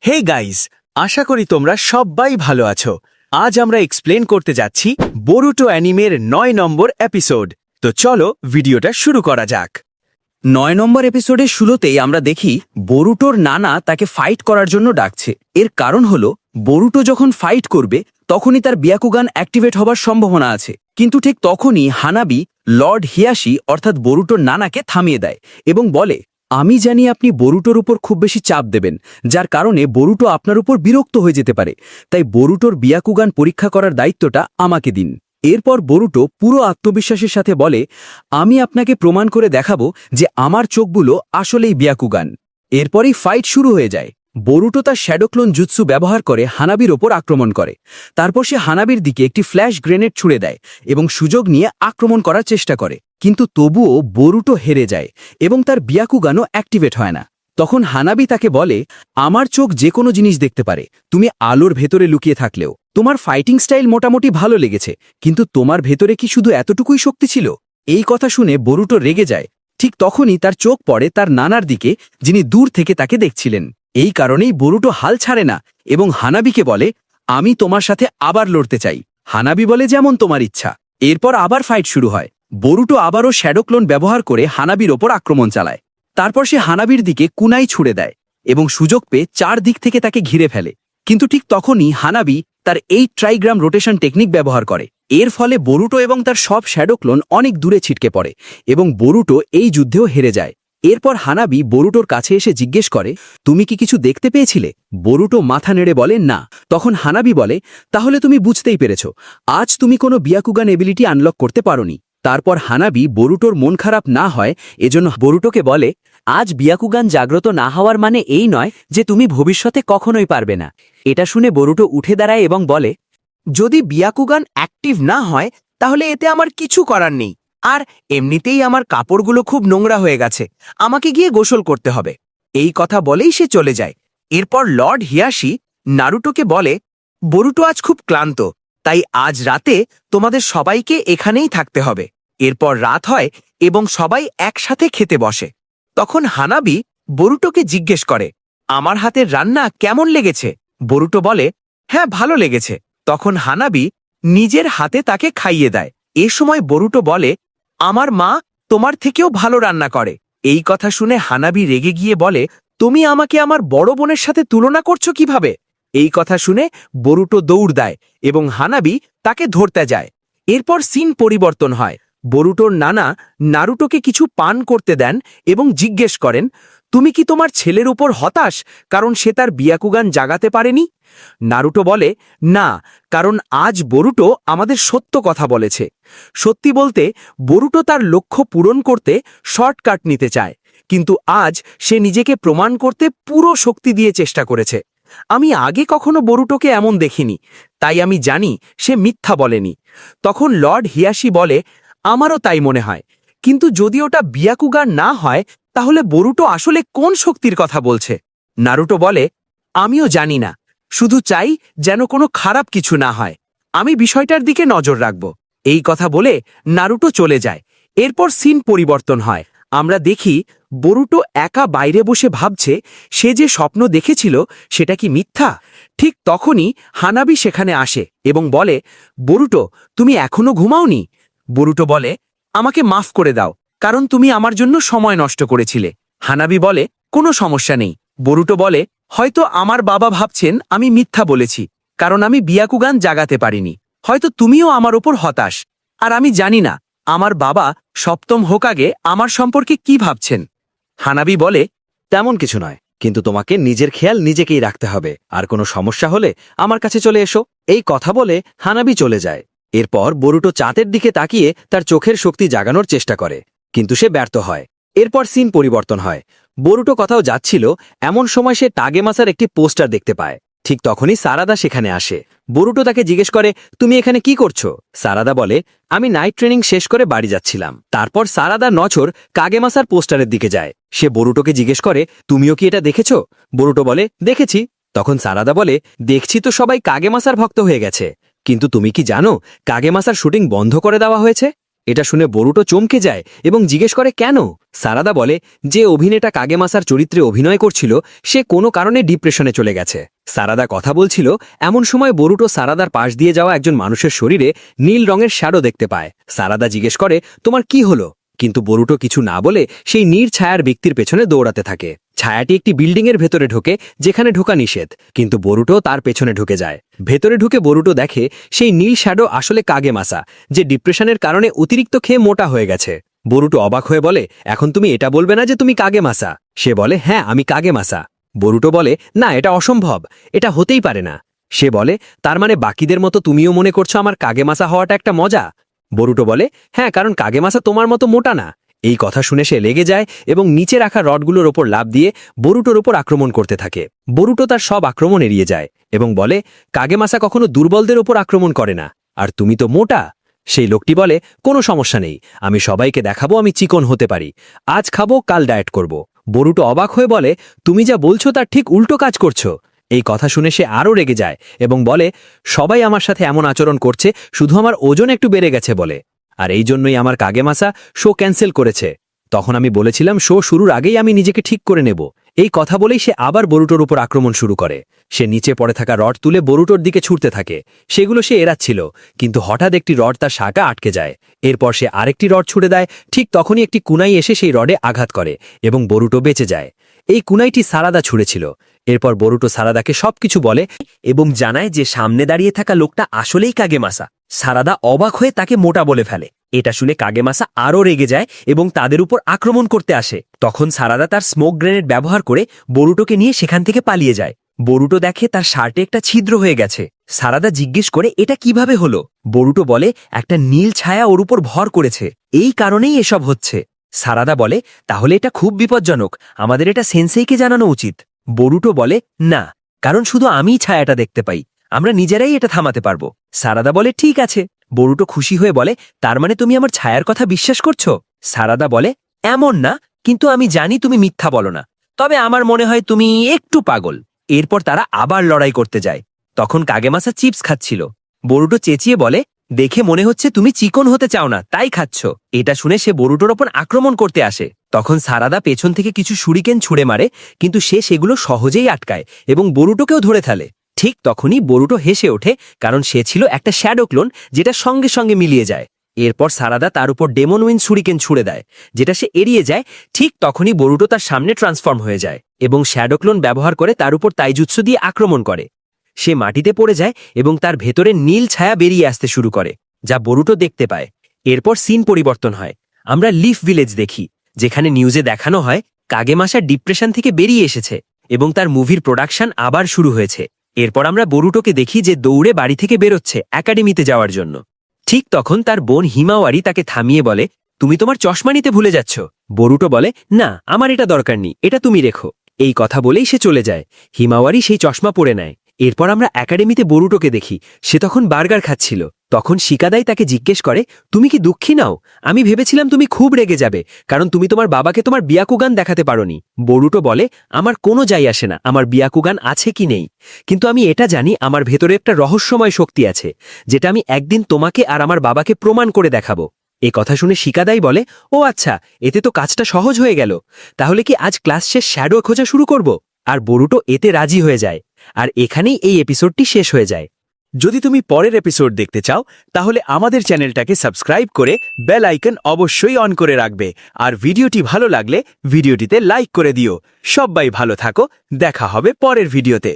Hey guys, আশা করি তোমরা সবাই ভালো আছো। আজ আমরা এক্সপ্লেন করতে যাচ্ছি বোরুটো অ্যানিমের ৯ নম্বর এপিসোড। তো চলো ভিডিওটা শুরু করা যাক। ৯ নম্বর এপিসোডের শুরুতেই আমরা দেখি বোরুটোর নানা তাকে ফাইট করার জন্য ডাকছে। এর কারণ হলো বোরুটো যখন ফাইট করবে তখনই তার বিয়াকুগান অ্যাক্টিভেট হবার সম্ভাবনা আছে। কিন্তু ঠিক তখনই হানাবি লর্ড হিয়াশি অর্থাৎ বোরুটোর নানাকে থামিয়ে দেয় এবং বলে, আমি জানি আপনি বোরুটোর উপর খুব বেশি চাপ দেবেন, যার কারণে বোরুটো আপনার উপর বিরক্ত হয়ে যেতে পারে। তাই বোরুটোর বিয়াকুগান পরীক্ষা করার দায়িত্বটা আমাকে দিন। এরপর বোরুটো পুরো আত্মবিশ্বাসের সাথে বলে, আমি আপনাকে প্রমাণ করে দেখাবো যে আমার চোখগুলো আসলেই বিয়াকুগান। এরপরই ফাইট শুরু হয়ে যায়। বোরুটো তার শ্যাডোক্লোন জুৎসু ব্যবহার করে হানাবির ওপর আক্রমণ করে। তারপর সে হানাবির দিকে একটি ফ্ল্যাশ গ্রেনেড ছুড়ে দেয় এবং সুযোগ নিয়ে আক্রমণ করার চেষ্টা করে। কিন্তু তবুও বোরুটো হেরে যায় এবং তার বিয়াকুগানও অ্যাক্টিভেট হয় না। তখন হানাবি তাকে বলে, আমার চোখ যে কোনো জিনিস দেখতে পারে, তুমি আলোর ভেতরে লুকিয়ে থাকলেও। তোমার ফাইটিং স্টাইল মোটামুটি ভালো লেগেছে, কিন্তু তোমার ভেতরে কি শুধু এতটুকুই শক্তি ছিল? এই কথা শুনে বোরুটো রেগে যায়। ঠিক তখনই তার চোখ পড়ে তার নানার দিকে, যিনি দূর থেকে তাকে দেখছিলেন। এই কারণেই বোরুটো হাল ছাড়ে না এবং হানাবিকে বলে, আমি তোমার সাথে আবার লড়তে চাই। হানাবি বলে, যেমন তোমার ইচ্ছা। এরপর আবার ফাইট শুরু হয়। বোরুটো আবারও শ্যাডোক্লোন ব্যবহার করে হানাবির ওপর আক্রমণ চালায়। তারপর সে হানাবির দিকে কুনাই ছুড়ে দেয় এবং সুযোগ পেয়ে চারদিক থেকে তাকে ঘিরে ফেলে। কিন্তু ঠিক তখনই হানাবি তার 8 ট্রাইগ্রাম রোটেশন টেকনিক ব্যবহার করে। এর ফলে বোরুটো এবং তার সব শ্যাডোক্লোন অনেক দূরে ছিটকে পড়ে এবং বোরুটো এই যুদ্ধেও হেরে যায়। এরপর হানাবি বোরুটোর কাছে এসে জিজ্ঞেস করে, তুমি কি কিছু দেখতে পেয়েছিলে? বোরুটো মাথা নেড়ে বলে, না। তখন হানাবি বলে, তাহলে তুমি বুঝতেই পেরেছ, আজ তুমি কোনো বিয়াকুগান এবিলিটি আনলক করতে পারোনি। তারপর হানাবি বোরুটোর মন খারাপ না হয় এজন্য বোরুটোকে বলে, আজ বিয়াকুগান জাগ্রত না হওয়ার মানে এই নয় যে তুমি ভবিষ্যতে কখনোই পারবে না। এটা শুনে বোরুটো উঠে দাঁড়ায় এবং বলে, যদি বিয়াকুগান অ্যাক্টিভ না হয় তাহলে এতে আমার কিছু করার নেই। আর এমনিতেই আমার কাপড়গুলো খুব নোংরা হয়ে গেছে, আমাকে গিয়ে গোসল করতে হবে। এই কথা বলেই সে চলে যায়। এরপর লর্ড হিয়াশি নারুটোকে বলে, বোরুটো আজ খুব ক্লান্ত, তাই আজ রাতে তোমাদের সবাইকে এখানেই থাকতে হবে। এরপর রাত হয় এবং সবাই একসাথে খেতে বসে। তখন হানাবি বোরুটোকে জিজ্ঞেস করে, আমার হাতের রান্না কেমন লেগেছে? বোরুটো বলে, হ্যাঁ, ভালো লেগেছে। তখন হানাবি নিজের হাতে তাকে খাইয়ে দেয়। এ সময় বোরুটো বলে, আমার মা তোমার থেকেও ভালো রান্না করে। এই কথা শুনে হানাবি রেগে গিয়ে বলে, তুমি আমাকে আমার বড় বোনের সাথে তুলনা করছো কিভাবে? এই কথা শুনে বোরুটো দৌড় দেয় এবং হানাবি তাকে ধরতে যায়। এরপর সিন পরিবর্তন হয়। বোরুটোর নানা নারুটোকে কিছু পান করতে দেন এবং জিজ্ঞেস করেন, তুমি কি তোমার ছেলের উপর হতাশ কারণ সে তার বিয়াকুগান জাগাতে পারেনি? নারুটো বলে, না, কারণ আজ বোরুটো আমাদের সত্য কথা বলেছে। সত্যি বলতে বোরুটো তার লক্ষ্য পূরণ করতে শর্টকাট নিতে চায়, কিন্তু আজ সে নিজেকে প্রমাণ করতে পুরো শক্তি দিয়ে চেষ্টা করেছে। আমি আগে কখনো বোরুটোকে এমন দেখিনি, তাই আমি জানি সে মিথ্যা বলেনি। তখন লর্ড হিয়াশি বলে, আমারও তাই মনে হয়, কিন্তু যদি ওটা বিয়াকুগান না হয় তাহলে বোরুটো আসলে কোন শক্তির কথা বলছে? নারুটো বলে, আমিও জানি না, শুধু চাই যেন কোনো খারাপ কিছু না হয়। আমি বিষয়টার দিকে নজর রাখব। এই কথা বলে নারুটো চলে যায়। এরপর সিন পরিবর্তন হয়। আমরা দেখি বোরুটো একা বাইরে বসে ভাবছে সে যে স্বপ্ন দেখেছিল সেটা কি মিথ্যা। ঠিক তখনই হানাবি সেখানে আসে এবং বলে, বোরুটো, তুমি এখনো ঘুমাওনি? বোরুটো বলে, আমাকে মাফ করে দাও, কারণ তুমি আমার জন্য সময় নষ্ট করেছিলে। হানাবি বলে, কোনো সমস্যা নেই। বোরুটো বলে, হয়তো আমার বাবা ভাবছেন আমি মিথ্যা বলেছি কারণ আমি বিয়াকুগান জাগাতে পারিনি। হয়তো তুমিও আমার ওপর হতাশ। আর আমি জানি না আমার বাবা সপ্তম হোকাগে আমার সম্পর্কে কি ভাবছেন। হানাবি বলে, তেমন কিছু নয়, কিন্তু তোমাকে নিজের খেয়াল নিজেকেই রাখতে হবে। আর কোনো সমস্যা হলে আমার কাছে চলে এসো। এই কথা বলে হানাবি চলে যায়। এরপর বোরুটো চাঁদের দিকে তাকিয়ে তার চোখের শক্তি জাগানোর চেষ্টা করে, কিন্তু সে ব্যর্থ হয়। এরপর সিন পরিবর্তন হয়। বোরুটো কোথাও যাচ্ছিল, এমন সময় সে টাগেমাসার একটি পোস্টার দেখতে পায়। ঠিক তখনই সারাদা সেখানে আসে। বোরুটো তাকে জিজ্ঞেস করে, তুমি এখানে কি করছো? সারাদা বলে, আমি নাইট ট্রেনিং শেষ করে বাড়ি যাচ্ছিলাম। তারপর সারাদা নজর কাগেমাসার পোস্টারের দিকে যায়। সে বোরুটোকে জিজ্ঞেস করে, তুমিও কি এটা দেখেছ? বোরুটো বলে, দেখেছি। তখন সারাদা বলে, দেখছি তো সবাই কাগেমাসার ভক্ত হয়ে গেছে, কিন্তু তুমি কি জানো কাগেমাসার শুটিং বন্ধ করে দেওয়া হয়েছে? এটা শুনে বরুটো চমকে যায় এবং জিজ্ঞেস করে কেন। সারাদা বলে যে অভিনেতা কাগেমাসার চরিত্রে অভিনয় করছিল সে কোনো কারণে ডিপ্রেশনে চলে গেছে। সারাদা কথা বলছিল এমন সময় বরুটো সারাদার পাশ দিয়ে যাওয়া একজন মানুষের শরীরে নীল রঙের শ্যাডো দেখতে পায়। সারাদা জিজ্ঞেস করে তোমার কি হলো, কিন্তু বরুটো কিছু না বলে সেই নীল ছায়ার ব্যক্তির পেছনে দৌড়াতে থাকে। ছায়াটি একটি বিল্ডিংয়ের ভেতরে ঢোকে যেখানে ঢোকা নিষেধ, কিন্তু বরুটো তার পেছনে ঢুকে যায়। ভেতরে ঢুকে বরুটো দেখে সেই নীল শ্যাডো আসলে কাগেমাসা, যে ডিপ্রেশনের কারণে অতিরিক্ত খেয়ে মোটা হয়ে গেছে। বরুটো অবাক হয়ে বলে এখন তুমি এটা বলবে না যে তুমি কাগেমাসা? সে বলে হ্যাঁ আমি কাগেমাসা। বরুটো বলে না এটা অসম্ভব, এটা হতেই পারে না। সে বলে তার মানে বাকিদের মতো তুমিও মনে করছো আমার কাগেমাসা হওয়াটা একটা মজা? বরুটো বলে হ্যাঁ, কারণ কাগেমাসা তোমার মতো মোটা না। এই কথা শুনে সে লেগে যায় এবং নিচে রাখা রডগুলোর ওপর লাফ দিয়ে বরুটোর ওপর আক্রমণ করতে থাকে। বরুটো তার সব আক্রমণ এড়িয়ে যায় এবং বলে কাগেমাসা কখনো দুর্বলদের ওপর আক্রমণ করে না, আর তুমি তো মোটা। সেই লোকটি বলে কোনো সমস্যা নেই, আমি সবাইকে দেখাবো আমি চিকন হতে পারি। আজ খাবো, কাল ডায়েট করব। বরুটো অবাক হয়ে বলে তুমি যা বলছো তার ঠিক উল্টো কাজ করছো। এই কথা শুনে সে আরও রেগে যায় এবং বলে সবাই আমার সাথে এমন আচরণ করছে শুধু আমার ওজন একটু বেড়ে গেছে বলে, আর এই জন্যই আমার কাগেমাসা শো ক্যান্সেল করেছে। তখন আমি বলেছিলাম শো শুরুর আগেই আমি নিজেকে ঠিক করে নেব। এই কথা বলেই সে আবার বরুটোর উপর আক্রমণ শুরু করে। সে নিচে পড়ে থাকা রড তুলে বরুটোর দিকে ছুটতে থাকে। সেগুলো সে এড়াচ্ছিল, কিন্তু হঠাৎ একটি রড তার শাখা আটকে যায়। এরপর সে আরেকটি রড ছুড়ে দেয়। ঠিক তখনই একটি কুনাই এসে সেই রডে আঘাত করে এবং বরুটো বেঁচে যায়। এই কুনাইটি সারাদা ছুঁড়েছিল। এরপর বরুটো সারাদাকে সবকিছু বলে এবং জানায় যে সামনে দাঁড়িয়ে থাকা লোকটা আসলেই কাগেমাসা। সারাদা অবাক হয়ে তাকে মোটা বলে ফেলে। এটা শুনে কাগেমাসা আরও রেগে যায় এবং তাদের উপর আক্রমণ করতে আসে। তখন সারাদা তার স্মোক গ্রেনেড ব্যবহার করে বরুটোকে নিয়ে সেখান থেকে পালিয়ে যায়। বরুটো দেখে তার শার্টে একটা ছিদ্র হয়ে গেছে। সারাদা জিজ্ঞেস করে এটা কিভাবে হলো। বরুটো বলে একটা নীল ছায়া ওর উপর ভর করেছে, এই কারণেই এসব হচ্ছে। সারাদা বলে তাহলে এটা খুব বিপজ্জনক, আমাদের এটা সেন্সেইকে জানানো উচিত। বরুটো বলে না, কারণ শুধু আমিই ছায়াটা দেখতে পাই, আমরা নিজেরাই এটা থামাতে পারবো। সারাদা বলে ঠিক আছে। বরুটো খুশি হয়ে বলে তার মানে তুমি আমার ছায়ার কথা বিশ্বাস করছো? সারাদা বলে এমন না, কিন্তু আমি জানি তুমি মিথ্যা বলো না, তবে আমার মনে হয় তুমি একটু পাগল। এরপর তারা আবার লড়াই করতে যায়। তখন কাগেমাসা চিপস খাচ্ছিল। বরুটো চেঁচিয়ে বলে দেখে মনে হচ্ছে তুমি চিকন হতে চাও না, তাই খাচ্ছ। এটা শুনে সে বরুটোর ওপর আক্রমণ করতে আসে। তখন সারাদা পেছন থেকে কিছু শুরিকেন ছুঁড়ে মারে, কিন্তু সে সেগুলো সহজেই আটকায় এবং বরুটোকেও ধরে ফেলে। ঠিক তখনই বরুটো হেসে ওঠে, কারণ সে ছিল একটা শ্যাডো ক্লোন যেটা সঙ্গে সঙ্গে মিলিয়ে যায়। এরপর সারাদা তার উপর ডেমন উইন শুরিকেন ছুঁড়ে দেয়, যেটা সে এড়িয়ে যায়। ঠিক তখনই বরুটো তার সামনে ট্রান্সফর্ম হয়ে যায় এবং শ্যাডো ক্লোন ব্যবহার করে তার উপর তাইজুৎসু দিয়ে আক্রমণ করে। সে মাটিতে পড়ে যায় এবং তার ভেতরে নীল ছায়া বেরিয়ে আসতে শুরু করে, যা বরুটো দেখতে পায়। এরপর সিন পরিবর্তন হয়। আমরা লিফ ভিলেজ দেখি, যেখানে নিউজে দেখানো হয় কাগেমাসা ডিপ্রেশন থেকে বেরিয়ে এসেছে এবং তার মুভির প্রোডাকশন আবার শুরু হয়েছে। এরপর আমরা বরুটোকে দেখি যে দৌড়ে বাড়ি থেকে বেরোচ্ছে একাডেমিতে যাওয়ার জন্য। ঠিক তখন তার বোন হিমাওয়ারি তাকে থামিয়ে বলে তুমি তোমার চশমা নিতে ভুলে যাচ্ছ। বরুটো বলে না, আমার এটা দরকার নেই, এটা তুমি রেখো। এই কথা বলেই সে চলে যায়। হিমাওয়ারি সেই চশমা পরে নেয়। এরপর আমরা একাডেমিতে বরুটোকে দেখি, সে তখন বার্গার খাচ্ছিল। তখন শিকাদাই তাকে জিজ্ঞেস করে তুমি কি দুঃখী নাও? আমি ভেবেছিলাম তুমি খুব রেগে যাবে, কারণ তুমি তোমার বাবাকে তোমার বিয়াকুগান দেখাতে পারোনি। বরুটো বলে আমার কোনো যাই আসে না আমার বিয়াকুগান আছে কি নেই, কিন্তু আমি এটা জানি আমার ভেতরে একটা রহস্যময় শক্তি আছে, যেটা আমি একদিন তোমাকে আর আমার বাবাকে প্রমাণ করে দেখাবো। এ কথা শুনে শিকাদাই বলে ও আচ্ছা, এতে তো কাজটা সহজ হয়ে গেল, তাহলে কি আজ ক্লাস শেষ শ্যাডো খোঁজা শুরু করব? আর বরুটো এতে রাজি হয়ে যায়। আর এখানেই এই এপিসোডটি শেষ হয়ে যায়। যদি তুমি পরের এপিসোড দেখতে চাও তাহলে আমাদের চ্যানেলটাকে সাবস্ক্রাইব করে বেল আইকন অবশ্যই অন করে রাখবে। আর ভিডিওটি ভালো লাগলে ভিডিওটিতে লাইক করে দিও। সবাই ভালো থাকো, দেখা হবে পরের ভিডিওতে।